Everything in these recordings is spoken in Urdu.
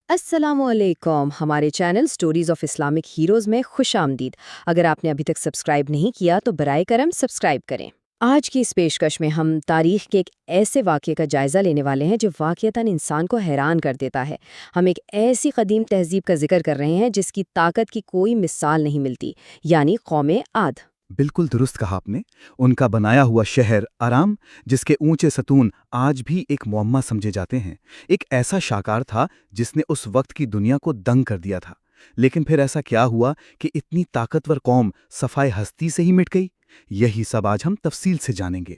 السلام علیکم، ہمارے channel stories of Islamic heroes میں خوش آمدید۔ اگر آپ نے ابھی تک سبسکرائب نہیں کیا تو برائے کرم سبسکرائب کریں۔ آج کی اس پیشکش میں ہم تاریخ کے ایک ایسے واقعے کا جائزہ لینے والے ہیں جو واقعتاً انسان کو حیران کر دیتا ہے۔ ہم ایک ایسی قدیم تہذیب کا ذکر کر رہے ہیں جس کی طاقت کی کوئی مثال نہیں ملتی، یعنی قوم عاد۔ بالکل درست کہا آپ نے۔ ان کا بنایا ہوا شہر ارام، جس کے اونچے ستون آج بھی ایک معمہ سمجھے جاتے ہیں، ایک ایسا شاہکار تھا جس نے اس وقت کی دنیا کو دنگ کر دیا تھا۔ لیکن پھر ایسا کیا ہوا کہ اتنی طاقتور قوم صفائے ہستی سے ہی مٹ گئی؟ یہی سب آج ہم تفصیل سے جانیں گے۔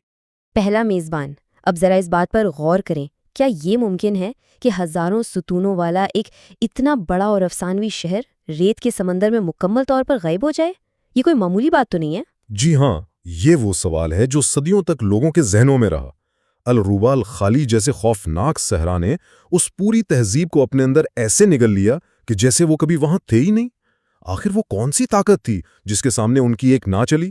پہلا میزبان، اب ذرا اس بات پر غور کریں، کیا یہ ممکن ہے کہ ہزاروں ستونوں والا ایک اتنا بڑا اور افسانوی شہر ریت کے سمندر میں مکمل طور پر غائب ہو جائے؟ یہ کوئی معمولی بات تو نہیں ہے۔ جی ہاں، یہ وہ سوال ہے جو صدیوں تک لوگوں کے ذہنوں میں رہا۔ الروبا الخالی جیسے خوفناک صحرا نے اس پوری تہذیب کو اپنے اندر ایسے نگل لیا کہ جیسے وہ کبھی وہاں تھے ہی نہیں۔ آخر وہ کون سی طاقت تھی جس کے سامنے ان کی ایک نہ چلی؟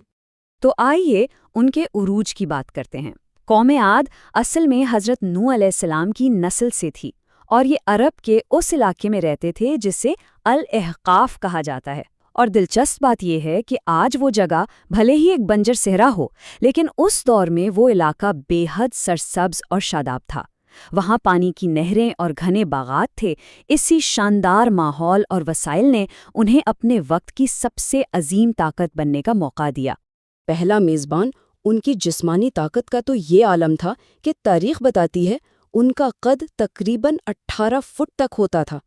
تو آئیے ان کے عروج کی بات کرتے ہیں۔ قوم عاد اصل میں حضرت نوح علیہ السلام کی نسل سے تھی، اور یہ عرب کے اس علاقے میں رہتے تھے جسے الاحقاف کہا جاتا ہے۔ اور دلچسپ بات یہ ہے کہ آج وہ جگہ بھلے ہی ایک بنجر صحرا ہو، لیکن اس دور میں وہ علاقہ بے حد سرسبز اور شاداب تھا۔ وہاں پانی کی نہریں اور گھنے باغات تھے۔ اسی شاندار ماحول اور وسائل نے انہیں اپنے وقت کی سب سے عظیم طاقت بننے کا موقع دیا۔ پہلا میزبان، ان کی جسمانی طاقت کا تو یہ عالم تھا کہ تاریخ بتاتی ہے ان کا قد تقریباً 18 فٹ تک ہوتا تھا۔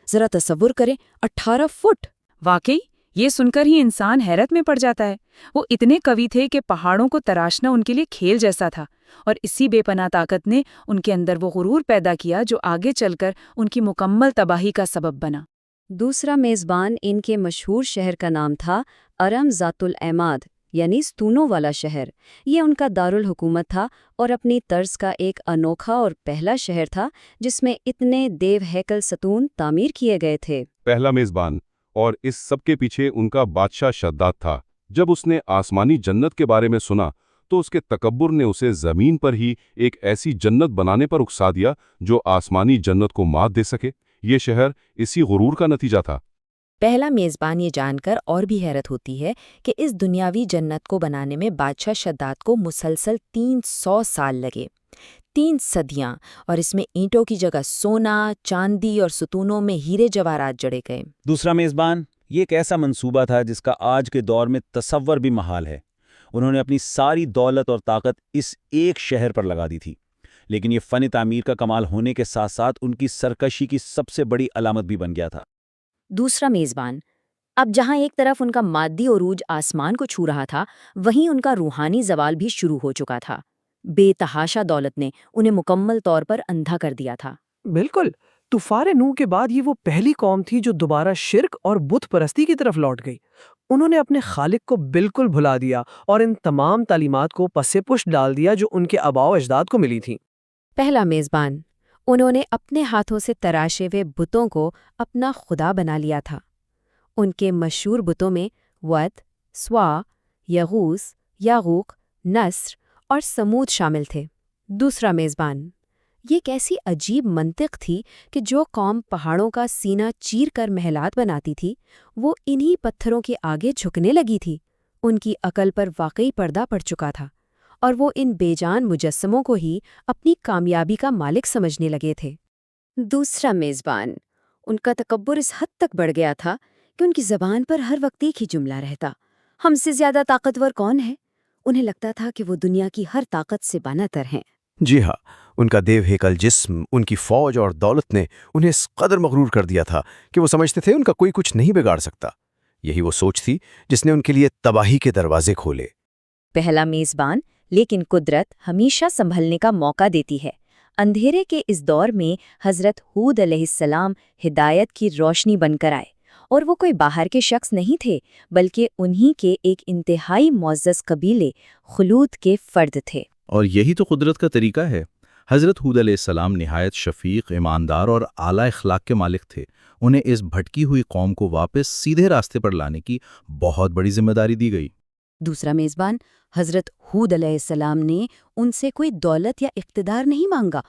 ذرا تصور کریں، 18 فٹ! واقعی یہ سن کر ہی انسان حیرت میں پڑ جاتا ہے۔ وہ اتنے قوی تھے کہ پہاڑوں کو تراشنا ان کے لیے کھیل جیسا تھا، اور اسی بے پناہ طاقت نے ان کے اندر وہ غرور پیدا کیا جو آگے چل کر ان کی مکمل تباہی کا سبب بنا۔ دوسرا میزبان، ان کے مشہور شہر کا نام تھا ارم ذات العماد، یعنی ستونوں والا شہر۔ یہ ان کا دارالحکومت تھا اور اپنی طرز کا ایک انوکھا اور پہلا شہر تھا جس میں اتنے دیو ہیکل ستون تعمیر کیے گئے تھے۔ پہلا میزبان، اور اس سب کے پیچھے ان کا بادشاہ شداد تھا۔ جب اس نے آسمانی جنت کے بارے میں سنا تو اس کے تکبر نے اسے زمین پر ہی ایک ایسی جنت بنانے پر اکسا دیا جو آسمانی جنت کو مات دے سکے۔ یہ شہر اسی غرور کا نتیجہ تھا۔ پہلا میزبان یہ جان کر اور بھی حیرت ہوتی ہے کہ اس دنیاوی جنت کو بنانے میں بادشاہ شداد کو مسلسل 300 سال لگے، 3 صدیاں، اور اس میں اینٹوں کی جگہ سونا، چاندی اور ستونوں میں ہیرے جواہرات جڑے گئے۔ دوسرا میزبان، یہ ایک ایسا منصوبہ تھا جس کا آج کے دور میں تصور بھی محال ہے۔ انہوں نے اپنی ساری دولت اور طاقت اس ایک شہر پر لگا دی تھی، لیکن یہ فن تعمیر کا کمال ہونے کے ساتھ ساتھ ان کی سرکشی کی سب سے بڑی علامت بھی بن گیا تھا۔ دوسرا میزبان، اب جہاں ایک طرف ان کا مادی عروج آسمان کو چھو رہا تھا، وہیں ان کا روحانی زوال بھی شروع ہو چکا تھا۔ بے تحاشا دولت نے انہیں مکمل طور پر اندھا کر دیا تھا۔ بالکل، طوفان نوح کے بعد یہ وہ پہلی قوم تھی جو دوبارہ شرک اور بت پرستی کی طرف لوٹ گئی۔ انہوں نے اپنے خالق کو بالکل بھلا دیا اور ان تمام تعلیمات کو پس پشت ڈال دیا جو ان کے آباء و اجداد کو ملی تھیں۔ پہلا میزبان، انہوں نے اپنے ہاتھوں سے تراشے ہوئے بتوں کو اپنا خدا بنا لیا تھا۔ ان کے مشہور بتوں میں وت، سوا، یغوث، یاغوق، نصر اور سمود شامل تھے۔ دوسرا میزبان، یہ ایک ایسی عجیب منطق تھی کہ جو قوم پہاڑوں کا سینہ چیر کر محلات بناتی تھی، وہ انہی پتھروں کے آگے جھکنے لگی تھی۔ ان کی عقل پر واقعی پردہ پڑ چکا تھا، اور وہ ان بے جان مجسموں کو ہی اپنی کامیابی کا مالک سمجھنے لگے تھے۔ دوسرا میزبان، ان کا تکبر اس حد تک بڑھ گیا تھا کہ ان کی زبان پر ہر وقت ایک ہی جملہ رہتا: ہم سے زیادہ طاقتور کون ہے؟ انہیں لگتا تھا کہ وہ دنیا کی ہر طاقت سے باناتر ہیں۔ جی ہاں، ان کا دیو ہیکل جسم، ان کی فوج اور دولت نے انہیں اس قدر مغرور کر دیا تھا کہ وہ سمجھتے تھے ان کا کوئی کچھ نہیں بگاڑ سکتا۔ یہی وہ سوچ تھی جس نے ان کے لیے تباہی کے دروازے کھولے۔ پہلا میزبان، لیکن قدرت ہمیشہ سنبھلنے کا موقع دیتی ہے۔ اندھیرے کے اس دور میں حضرت ہود علیہ السلام ہدایت کی روشنی بن کر آئے، اور وہ کوئی باہر کے شخص نہیں تھے، بلکہ انہی کے ایک انتہائی معزز قبیلے خلود کے فرد تھے۔ اور یہی تو قدرت کا طریقہ ہے۔ حضرت ہود علیہ السلام نہایت شفیق، ایماندار اور اعلیٰ اخلاق کے مالک تھے۔ انہیں اس بھٹکی ہوئی قوم کو واپس سیدھے راستے پر لانے کی بہت بڑی ذمہ داری دی گئی۔ دوسرا میزبان، حضرت ہود علیہ السلام نے ان سے کوئی دولت یا اقتدار نہیں مانگا،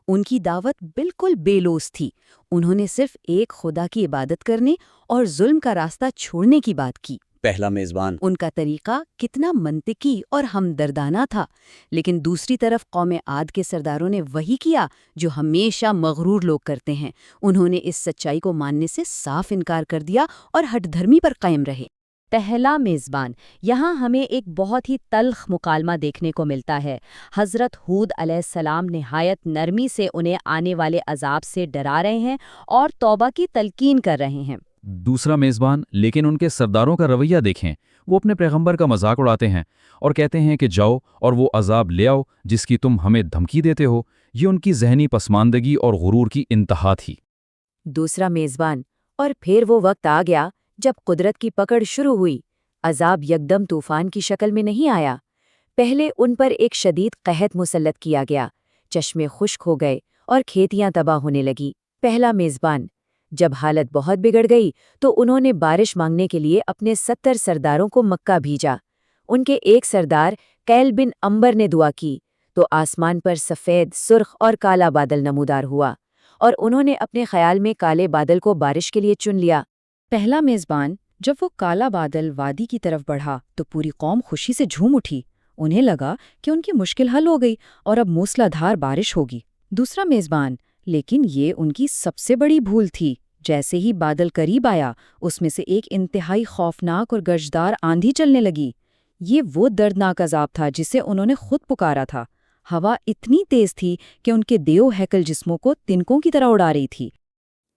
ان کی دعوت بالکل بے لوث تھی، انہوں نے صرف ایک خدا کی عبادت کرنے اور ظلم کا راستہ چھوڑنے کی بات کی۔ پہلا میزبان، ان کا طریقہ کتنا منطقی اور ہمدردانہ تھا، لیکن دوسری طرف قوم عاد کے سرداروں نے وہی کیا جو ہمیشہ مغرور لوگ کرتے ہیں، انہوں نے اس سچائی کو ماننے سے صاف انکار کر دیا اور ہٹ دھرمی پر قائم رہے۔ پہلا میزبان، یہاں ہمیں ایک بہت ہی تلخ مکالمہ دیکھنے کو ملتا ہے۔ حضرت ہود علیہ السلام نہایت نرمی سے انہیں آنے والے عذاب سے ڈرا رہے ہیں اور توبہ کی تلقین کر رہے ہیں۔ دوسرا میزبان، لیکن ان کے سرداروں کا رویہ دیکھیں، وہ اپنے پیغمبر کا مذاق اڑاتے ہیں اور کہتے ہیں کہ جاؤ اور وہ عذاب لے آؤ جس کی تم ہمیں دھمکی دیتے ہو۔ یہ ان کی ذہنی پسماندگی اور غرور کی انتہا تھی۔ دوسرا میزبان، اور پھر وہ وقت آ گیا جب قدرت کی پکڑ شروع ہوئی۔ عذاب یکدم طوفان کی شکل میں نہیں آیا، پہلے ان پر ایک شدید قحط مسلط کیا گیا، چشمے خشک ہو گئے اور کھیتیاں تباہ ہونے لگی۔ پہلا میزبان، جب حالت بہت بگڑ گئی تو انہوں نے بارش مانگنے کے لیے اپنے 70 سرداروں کو مکہ بھیجا۔ ان کے ایک سردار قیل بن امبر نے دعا کی تو آسمان پر سفید، سرخ اور کالا بادل نمودار ہوا، اور انہوں نے اپنے خیال میں کالے بادل کو بارش کے لیے چن لیا۔ پہلا میزبان، جب وہ کالا بادل وادی کی طرف بڑھا تو پوری قوم خوشی سے جھوم اٹھی، انہیں لگا کہ ان کی مشکل حل ہو گئی اور اب موسلا دھار بارش ہوگی۔ دوسرا میزبان، لیکن یہ ان کی سب سے بڑی بھول تھی۔ جیسے ہی بادل قریب آیا، اس میں سے ایک انتہائی خوفناک اور گرجدار آندھی چلنے لگی۔ یہ وہ دردناک عذاب تھا جسے انہوں نے خود پکارا تھا۔ ہوا اتنی تیز تھی کہ ان کے دیو ہیکل جسموں کو تنکوں کی طرح اڑا رہی تھی۔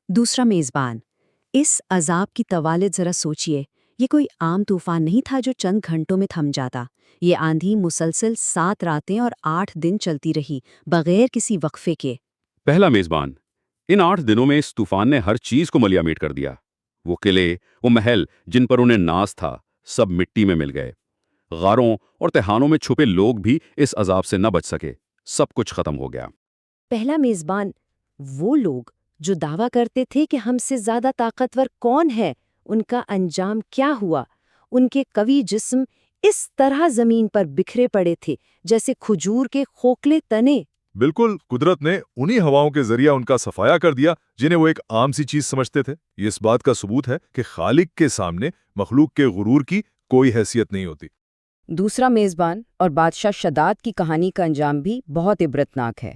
دوسرا میزبان، اس عذاب کی طوالت ذرا سوچئے، یہ کوئی عام طوفان نہیں تھا جو چند گھنٹوں میں تھم جاتا۔ یہ آندھی مسلسل 7 راتیں اور 8 دن چلتی رہی، بغیر کسی وقفے کے۔ پہلا میزبان، ان 8 دنوں میں اس طوفان نے ہر چیز کو ملیا میٹ کر دیا۔ وہ قلعے، وہ محل جن پر انہیں ناز تھا، سب مٹی میں مل گئے۔ غاروں اور تہانوں میں چھپے لوگ بھی اس عذاب سے نہ بچ سکے، سب کچھ ختم ہو گیا۔ پہلا میزبان، وہ لوگ جو دعویٰ کرتے تھے کہ ہم سے زیادہ طاقتور کون ہے، ان کا انجام کیا ہوا؟ ان کے قوی جسم اس طرح زمین پر بکھرے پڑے تھے جیسے کھجور کے کھوکھلے تنے۔ بالکل، قدرت نے انہی ہواؤں کے ذریعہ ان کا صفایا کر دیا جنہیں وہ ایک عام سی چیز سمجھتے تھے۔ یہ اس بات کا ثبوت ہے کہ خالق کے سامنے مخلوق کے غرور کی کوئی حیثیت نہیں ہوتی۔ دوسرا میزبان اور بادشاہ شداد کی کہانی کا انجام بھی بہت عبرتناک ہے۔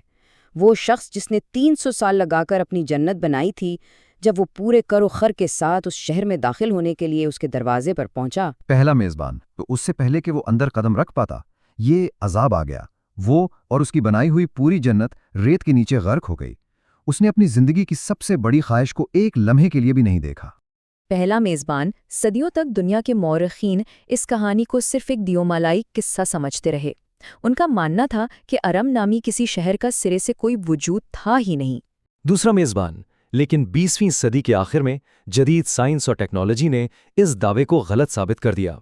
وہ شخص جس نے 300 سال لگا کر اپنی جنت بنائی تھی، جب وہ پورے کر و خر کے ساتھ اس شہر میں داخل ہونے کے لیے اس کے دروازے پر پہنچا۔ پہلا میزبان، تو اس سے پہلے کہ وہ اندر قدم رکھ پاتا، یہ عذاب آ گیا۔ وہ اور اس کی بنائی ہوئی پوری جنت ریت کے نیچے غرق ہو گئی۔ اس نے اپنی زندگی کی سب سے بڑی خواہش کو ایک لمحے کے لیے بھی نہیں دیکھا۔ پہلا میزبان، صدیوں تک دنیا کے مورخین اس کہانی کو صرف ایک دیومالائی قصہ سمجھتے رہے۔ ان کا ماننا تھا کہ ارم نامی کسی شہر کا سرے سے کوئی وجود تھا ہی نہیں۔ دوسرا میزبان، لیکن 20ویں صدی کے آخر میں جدید سائنس اور ٹیکنالوجی نے اس دعوے کو غلط ثابت کر دیا۔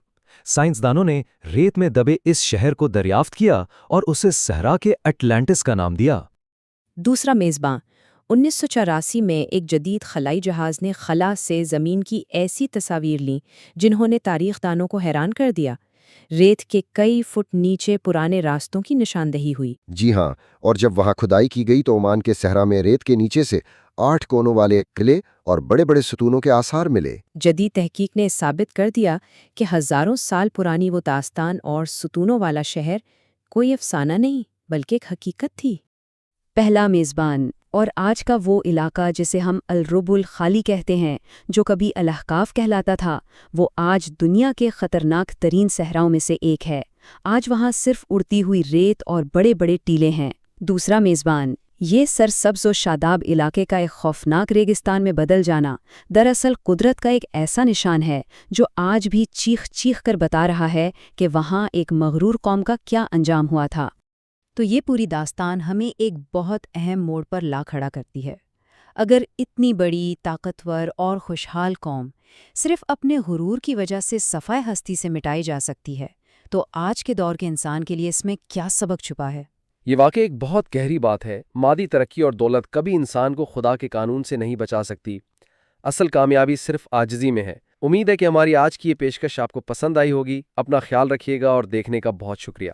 سائنسدانوں نے ریت میں دبے اس شہر کو دریافت کیا اور اسے صحرا کے اٹلانٹس کا نام دیا۔ دوسرا میزبان، 1984 میں ایک جدید خلائی جہاز نے خلا سے زمین کی ایسی تصاویر لیں جنہوں نے تاریخ دانوں کو حیران کر دیا۔ ریت کے کئی فٹ نیچے پرانے راستوں کی نشاندہی ہوئی۔ جی ہاں، اور جب وہاں کھدائی کی گئی تو عمان کے صحرا میں ریت کے نیچے سے 8 کونوں والے قلعے اور بڑے بڑے ستونوں کے آثار ملے۔ جدید تحقیق نے ثابت کر دیا کہ ہزاروں سال پرانی وہ داستان اور ستونوں والا شہر کوئی افسانہ نہیں بلکہ ایک حقیقت تھی۔ پہلا میزبان، اور آج کا وہ علاقہ جسے ہم الرب الخالی کہتے ہیں، جو کبھی الاحقاف کہلاتا تھا، وہ آج دنیا کے خطرناک ترین صحراؤں میں سے ایک ہے۔ آج وہاں صرف اڑتی ہوئی ریت اور بڑے بڑے ٹیلے ہیں۔ دوسرا میزبان، یہ سرسبز و شاداب علاقے کا ایک خوفناک ریگستان میں بدل جانا دراصل قدرت کا ایک ایسا نشان ہے جو آج بھی چیخ چیخ کر بتا رہا ہے کہ وہاں ایک مغرور قوم کا کیا انجام ہوا تھا۔ تو یہ پوری داستان ہمیں ایک بہت اہم موڑ پر لا کھڑا کرتی ہے۔ اگر اتنی بڑی، طاقتور اور خوشحال قوم صرف اپنے غرور کی وجہ سے صفائے ہستی سے مٹائی جا سکتی ہے، تو آج کے دور کے انسان کے لیے اس میں کیا سبق چھپا ہے؟ یہ واقعی ایک بہت گہری بات ہے۔ مادی ترقی اور دولت کبھی انسان کو خدا کے قانون سے نہیں بچا سکتی۔ اصل کامیابی صرف عاجزی میں ہے، امید ہے کہ ہماری آج کی یہ پیشکش آپ کو پسند آئی ہوگی۔ اپنا خیال رکھیے گا اور دیکھنے کا بہت شکریہ۔